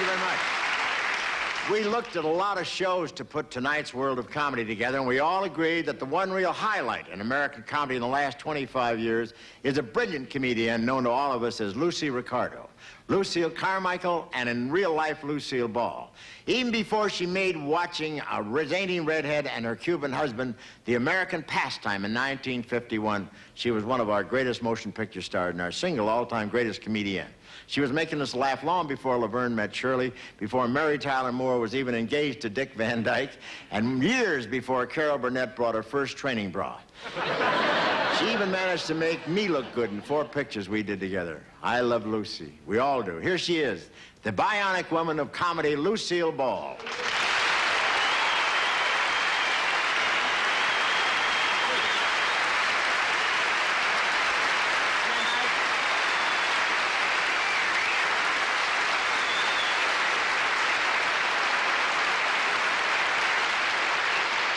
you very much. We looked at a lot of shows to put tonight's World of Comedy together, and we all agreed that the one real highlight in American comedy in the last 25 years is a brilliant comedian known to all of us as Lucy Ricardo. Lucille Carmichael, and in real life, Lucille Ball. Even before she made watching a resigning redhead and her Cuban husband the American pastime in 1951, she was one of our greatest motion picture stars and our single all-time greatest comedian. She was making us laugh long before Laverne met Shirley, before Mary Tyler Moore was even engaged to Dick Van Dyke, and years before Carol Burnett brought her first training bra. She even managed to make me look good in 4 pictures we did together. I love Lucy. We all do. Here she is, the bionic woman of comedy, Lucille Ball.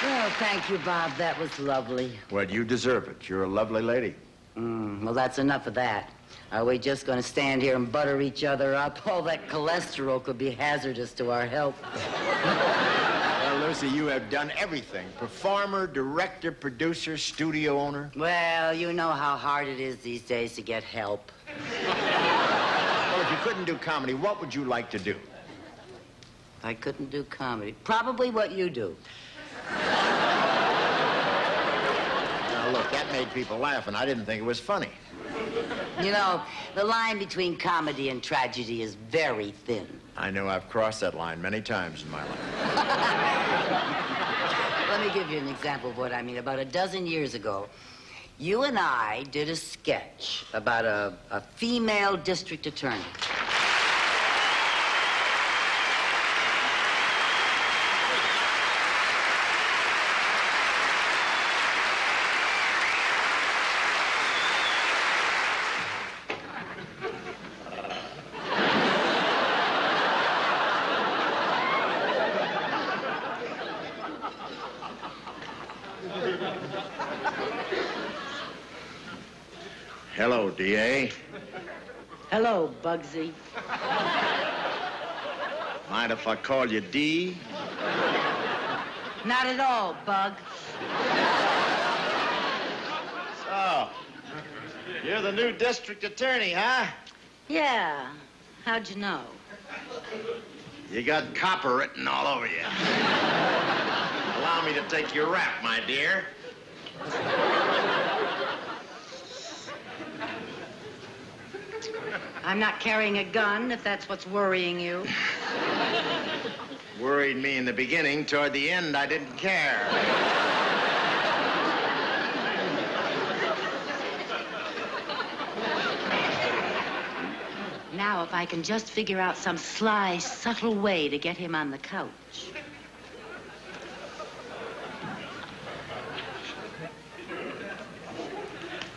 Well, thank you, Bob. That was lovely. Well, you deserve it. You're a lovely lady. Well, that's enough of that. Are we just going to stand here and butter each other up? All that cholesterol could be hazardous to our health. Well, Lucy, you have done everything. Performer, director, producer, studio owner. Well, you know how hard it is these days to get help. Well, if you couldn't do comedy, what would you like to do? If I couldn't do comedy, probably what you do. Now, look, that made people laugh, and I didn't think it was funny. You know, the line between comedy and tragedy is very thin. I know I've crossed that line many times in my life. Let me give you an example of what I mean. About a dozen years ago, you and I did a sketch about a female district attorney. Hello, D.A. Hello, Bugsy. Mind if I call you D? Not at all, Bug. So, you're the new district attorney, huh? Yeah. How'd you know? You got copper written all over you. Allow me to take your rap, my dear. I'm not carrying a gun, if that's what's worrying you. Worried me in the beginning. Toward the end, I didn't care. Now, if I can just figure out some sly, subtle way to get him on the couch.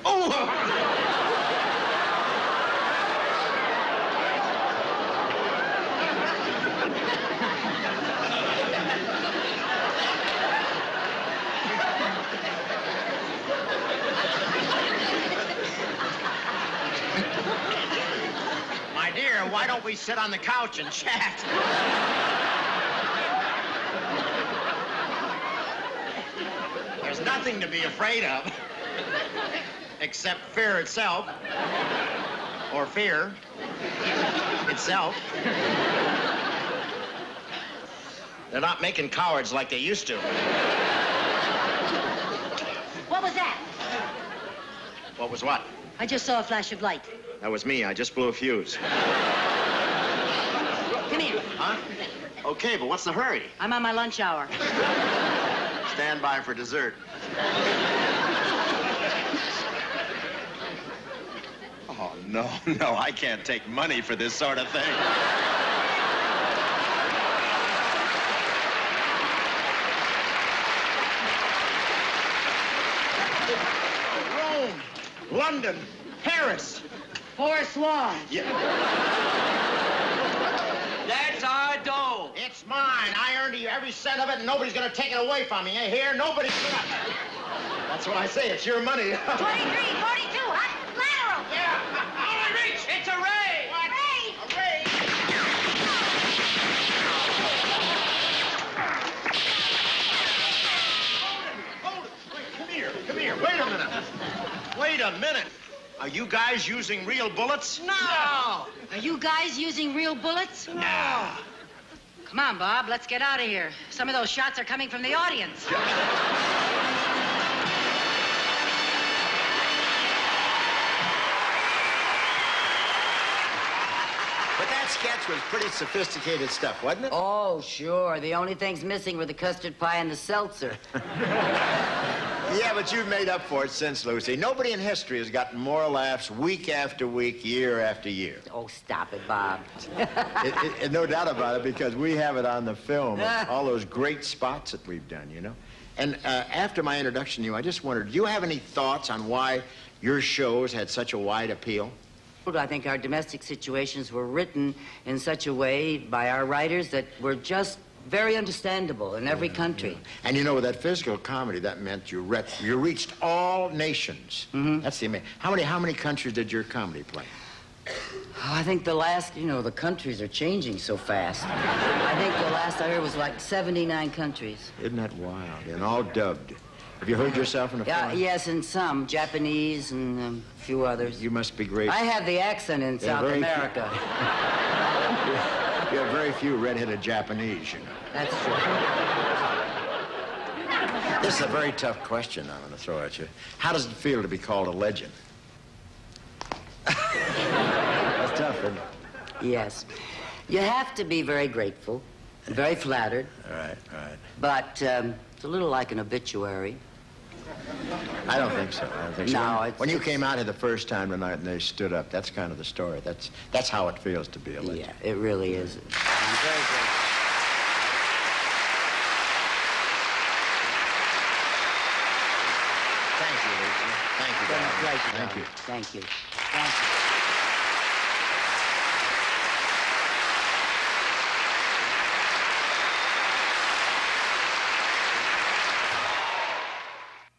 Oh! My dear, why don't we sit on the couch and chat? There's nothing to be afraid of, except fear itself, or fear itself. They're not making cowards like they used to. What was that? What was what? I just saw a flash of light. That was me. I just blew a fuse. Come here. Huh? Okay, but what's the hurry? I'm on my lunch hour. Stand by for dessert. Oh, no, I can't take money for this sort of thing. Rome, London, Paris. Forest Lawn. Yeah. That's our dough. It's mine. I earned you every cent of it, and nobody's gonna take it away from me. You hear? Nobody's gonna. That's what I say. It's your money. 23, 42, huh? Lateral. Yeah. Holy reach! It's a ray! What? Ray! A raise. here. Wait a minute. Wait a minute. Are you guys using real bullets? No! Are you guys using real bullets? No. Come on, Bob, let's get out of here. Some of those shots are coming from the audience. But that sketch was pretty sophisticated stuff, wasn't it? Oh, sure. The only things missing were the custard pie and the seltzer. Yeah, but you've made up for it since, Lucy. Nobody in history has gotten more laughs week after week, year after year. Oh, stop it, Bob. No doubt about it, because we have it on the film, all those great spots that we've done, you know? And after my introduction to you, I just wondered, do you have any thoughts on why your shows had such a wide appeal? I think our domestic situations were written in such a way by our writers that were just very understandable in every country. And you know, with that physical comedy, that meant you reached all nations. That's the amazing. How many countries did your comedy play? Oh, I think the last, the countries are changing so fast. I think the last I heard was like 79 countries. Isn't that wild? And all dubbed. Have you heard yourself in the film? Yes, and some. Japanese and a few others. You must be great. I have the accent in South America. You have very few red-headed Japanese, you know. That's true. This is a very tough question I'm going to throw at you. How does it feel to be called a legend? That's tough, isn't it? Yes. You have to be very grateful, very flattered. Right. But it's a little like an obituary. I don't think so. No, when you came out here the first time tonight and they stood up, that's kind of the story. That's how it feels to be a legend. Yeah, it really is. I'm very grateful. Thank you, Lucy. Thank you, It's been a darling. pleasure. Thank you. Thank you. Thank you.